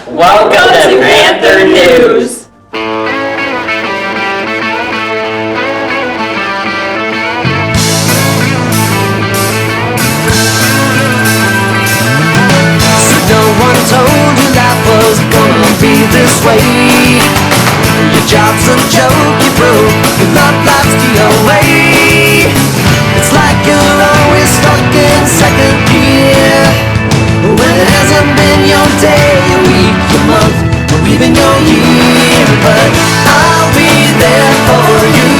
Welcome to Panther News. No one told you life was gonna be this way. Your job's a joke, you broke, your love life's the away. It's like you're always stuck in second gear, when it hasn't been your day, your week, your month, or even your year. But I'll be there for you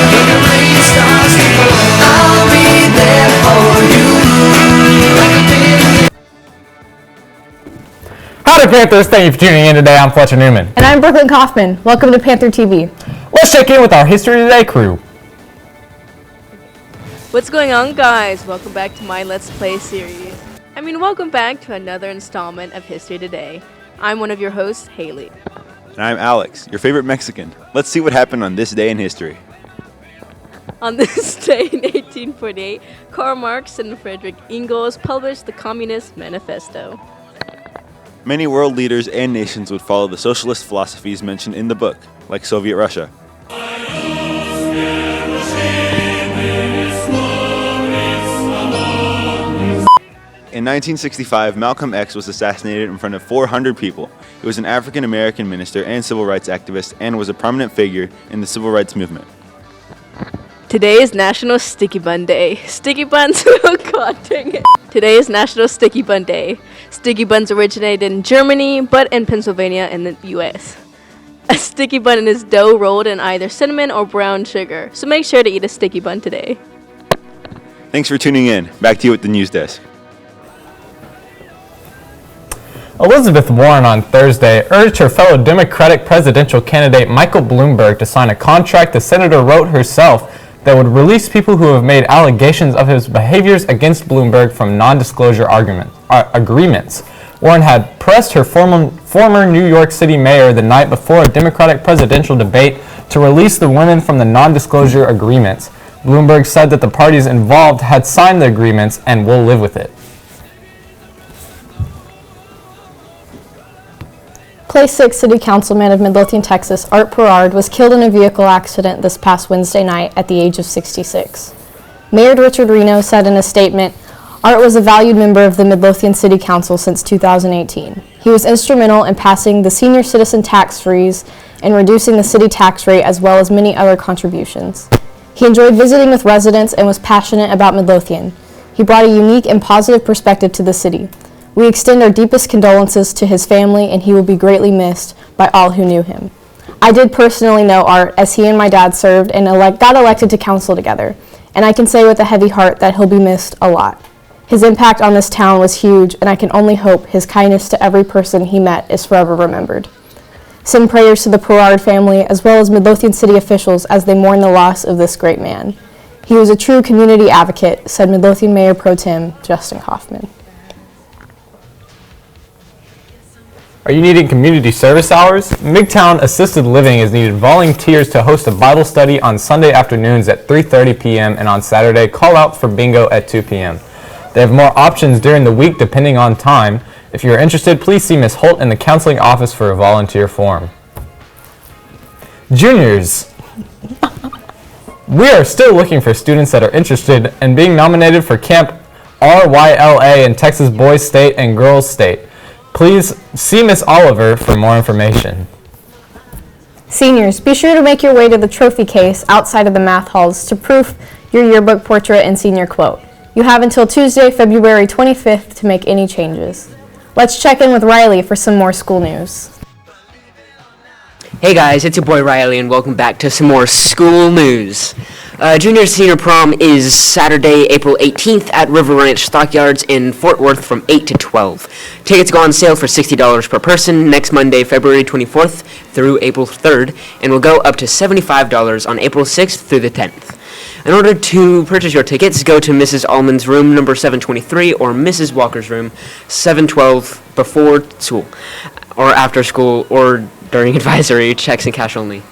when the rain starts to fall. I'll be there for you like a big. Howdy Panthers, thank you for tuning in today. I'm Fletcher Newman. And I'm Brooklyn Kaufman. Welcome to Panther TV. Let's check in with our History Today crew. What's going on, guys? Welcome back to my Let's Play series. Welcome back to another installment of History Today. I'm one of your hosts, Haley. And I'm Alex, your favorite Mexican. Let's see what happened on this day in history. On this day in 1848, Karl Marx and Friedrich Engels published the Communist Manifesto. Many world leaders and nations would follow the socialist philosophies mentioned in the book, like Soviet Russia. In 1965, Malcolm X was assassinated in front of 400 people. He was an African-American minister and civil rights activist and was a prominent figure in the civil rights movement. Today is National Sticky Bun Day. Sticky buns, oh god dang it. Today is National Sticky Bun Day. Sticky buns originated in Germany, but in Pennsylvania in the US. A sticky bun is dough rolled in either cinnamon or brown sugar, so make sure to eat a sticky bun today. Thanks for tuning in. Back to you at the news desk. Elizabeth Warren on Thursday urged her fellow Democratic presidential candidate Michael Bloomberg to sign a contract the senator wrote herself that would release people who have made allegations of his behaviors against Bloomberg from non-disclosure agreements. Warren had pressed her former New York City mayor the night before a Democratic presidential debate to release the women from the non-disclosure agreements. Bloomberg said that the parties involved had signed the agreements and will live with it. Place 6 City Councilman of Midlothian, Texas, Art Perard, was killed in a vehicle accident this past Wednesday night at the age of 66. Mayor Richard Reno said in a statement, Art was a valued member of the Midlothian City Council since 2018. He was instrumental in passing the senior citizen tax freeze and reducing the city tax rate, as well as many other contributions. He enjoyed visiting with residents and was passionate about Midlothian. He brought a unique and positive perspective to the city. We extend our deepest condolences to his family, and he will be greatly missed by all who knew him. I did personally know Art, as he and my dad served and got elected to council together, and I can say with a heavy heart that he'll be missed a lot. His impact on this town was huge, and I can only hope his kindness to every person he met is forever remembered. Send prayers to the Perard family, as well as Midlothian city officials, as they mourn the loss of this great man. He was a true community advocate, said Midlothian Mayor Pro Tem Justin Kaufman. Are you needing community service hours? Midtown Assisted Living has needed volunteers to host a Bible study on Sunday afternoons at 3:30 p.m. and on Saturday, call out for bingo at 2 p.m. They have more options during the week depending on time. If you are interested, please see Ms. Holt in the counseling office for a volunteer form. Juniors, we are still looking for students that are interested in being nominated for Camp RYLA in Texas Boys State and Girls State. Please see Miss Oliver for more information. Seniors, be sure to make your way to the trophy case outside of the math halls to proof your yearbook portrait and senior quote. You have until Tuesday, February 25th to make any changes. Let's check in with Riley for some more school news. Hey guys, it's your boy Riley and welcome back to some more school news. Junior Senior Prom is Saturday, April 18th at River Ranch Stockyards in Fort Worth from 8 to 12. Tickets go on sale for $60 per person next Monday, February 24th through April 3rd, and will go up to $75 on April 6th through the 10th. In order to purchase your tickets, go to Mrs. Allman's room number 723 or Mrs. Walker's room 712 before school, or after school, or during advisory checks and cash only.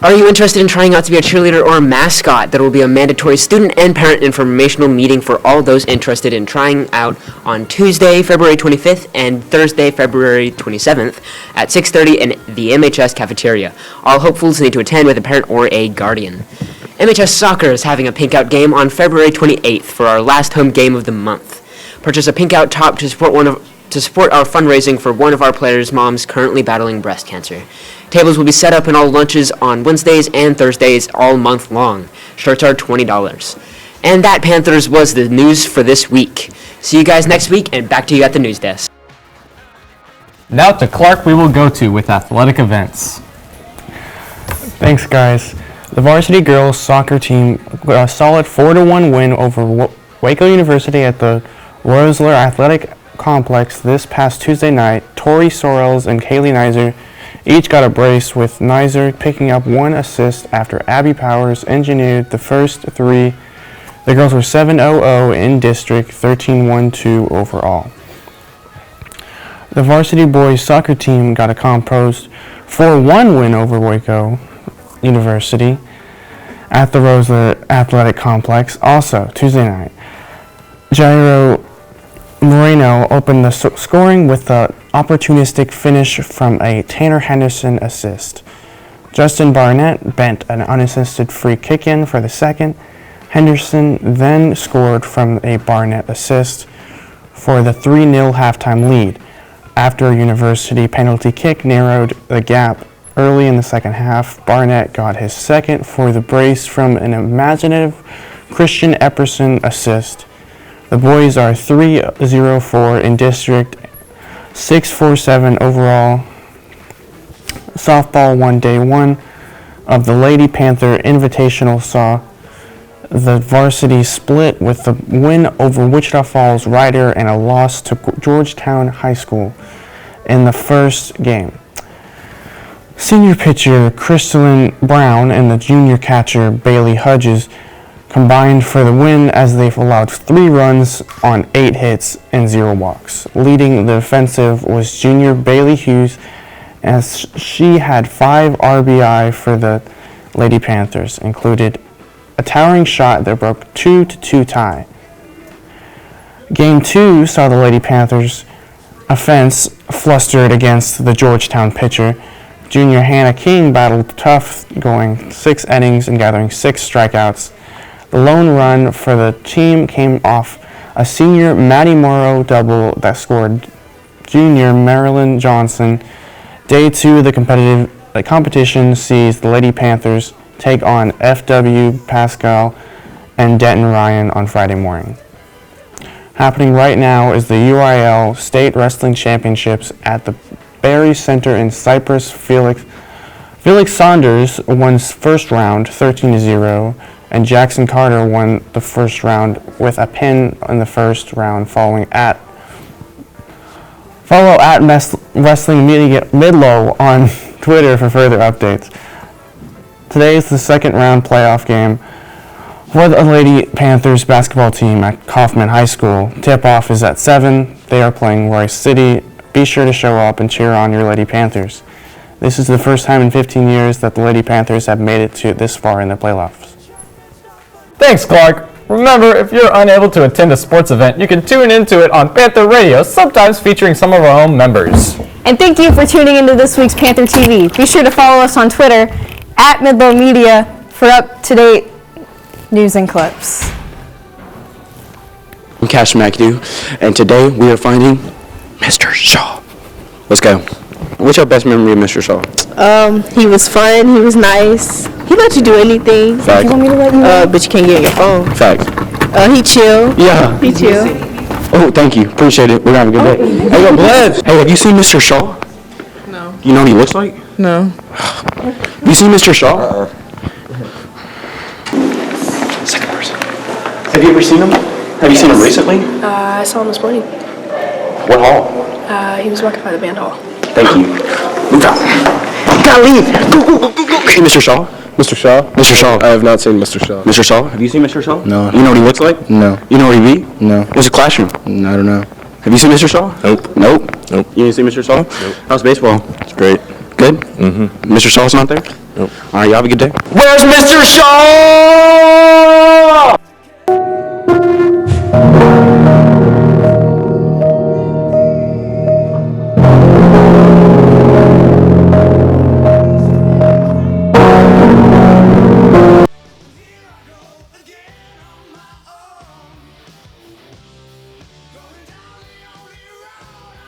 Are you interested in trying out to be a cheerleader or a mascot? There will be a mandatory student and parent informational meeting for all those interested in trying out on Tuesday, February 25th and Thursday, February 27th at 6:30 in the MHS cafeteria. All hopefuls need to attend with a parent or a guardian. MHS Soccer is having a Pink Out game on February 28th for our last home game of the month. Purchase a Pink Out top to support our fundraising for one of our players' moms currently battling breast cancer. Tables will be set up in all lunches on Wednesdays and Thursdays all month long. Shirts are $20. And that, Panthers, was the news for this week. See you guys next week, and back to you at the news desk. Now to Clark we will go to with athletic events. Thanks, guys. The varsity girls soccer team got a solid 4-1 win over Waco University at the Rosler Athletic Complex this past Tuesday night. Tori Sorrells and Kaylee Nizer each got a brace, with Nizer picking up one assist after Abby Powers engineered the first three. The girls were 7-0-0 in district, 13-1-2 overall. The varsity boys soccer team got a composed 4-1 win over Waco University at the Rosler Athletic Complex, also Tuesday night. Jairo Moreno opened the scoring with the opportunistic finish from a Tanner Henderson assist. Justin Barnett bent an unassisted free kick in for the second. Henderson then scored from a Barnett assist for the 3-0 halftime lead. After a University penalty kick narrowed the gap early in the second half, Barnett got his second for the brace from an imaginative Christian Epperson assist. The boys are 3-0-4 in district, 6-4-7 overall. Softball won day one of the Lady Panther Invitational saw the varsity split with the win over Wichita Falls Rider and a loss to Georgetown High School in the first game. Senior pitcher Crystalline Brown and the junior catcher Bailey Hudges combined for the win as they've allowed 3 runs on 8 hits and 0 walks. Leading the offensive was junior Bailey Hughes, as she had 5 RBI for the Lady Panthers, included a towering shot that broke 2-2 tie. Game 2 saw the Lady Panthers offense flustered against the Georgetown pitcher. Junior Hannah King battled tough, going 6 innings and gathering 6 strikeouts. The lone run for the team came off a senior Maddie Morrow double that scored junior Marilyn Johnson. Day 2 of the competition sees the Lady Panthers take on FW Pascal and Denton Ryan on Friday morning. Happening right now is the UIL State Wrestling Championships at the Barry Center in Cypress. Felix Saunders won first round 13-0, and Jackson Carter won the first round with a pin in the first round. Follow at Wrestling Midlow on Twitter for further updates. Today is the second round playoff game for the Lady Panthers basketball team at Kaufman High School. Tip-off is at 7. They are playing Royce City. Be sure to show up and cheer on your Lady Panthers. This is the first time in 15 years that the Lady Panthers have made it to this far in the playoffs. Thanks, Clark. Remember, if you're unable to attend a sports event, you can tune into it on Panther Radio, sometimes featuring some of our own members. And thank you for tuning into this week's Panther TV. Be sure to follow us on Twitter at Midlow Media for up-to-date news and clips. I'm Cash McAdoo, and today we are finding Mr. Shaw. Let's go. What's your best memory of Mr. Shaw? He was fun. He was nice. He let you do anything. Fact. You want me to let you know? But you can't get on your phone. Fact. He chill. Yeah. He chill. Oh, thank you. Appreciate it. We're having a good day. Hey, yo, Bled. Hey, have you seen Mr. Shaw? No. You know what he looks like? No. Have you seen Mr. Shaw? Second person. Have you ever seen him? Have you seen him recently? I saw him this morning. What hall? He was working by the band hall. Thank you. Move out. You gotta leave. Go. Hey, Mr. Shaw. Mr. Shaw? Mr. Shaw. I have not seen Mr. Shaw. Mr. Shaw? Have you seen Mr. Shaw? No. You know what he looks like? No. You know where he be? No. What's a classroom? I don't know. Have you seen Mr. Shaw? Nope. Nope. You didn't see Mr. Shaw? Nope. How's baseball? It's great. Good? Mm-hmm. Mr. Shaw's not there? Nope. All right, y'all have a good day. Where's Mr. Shaw?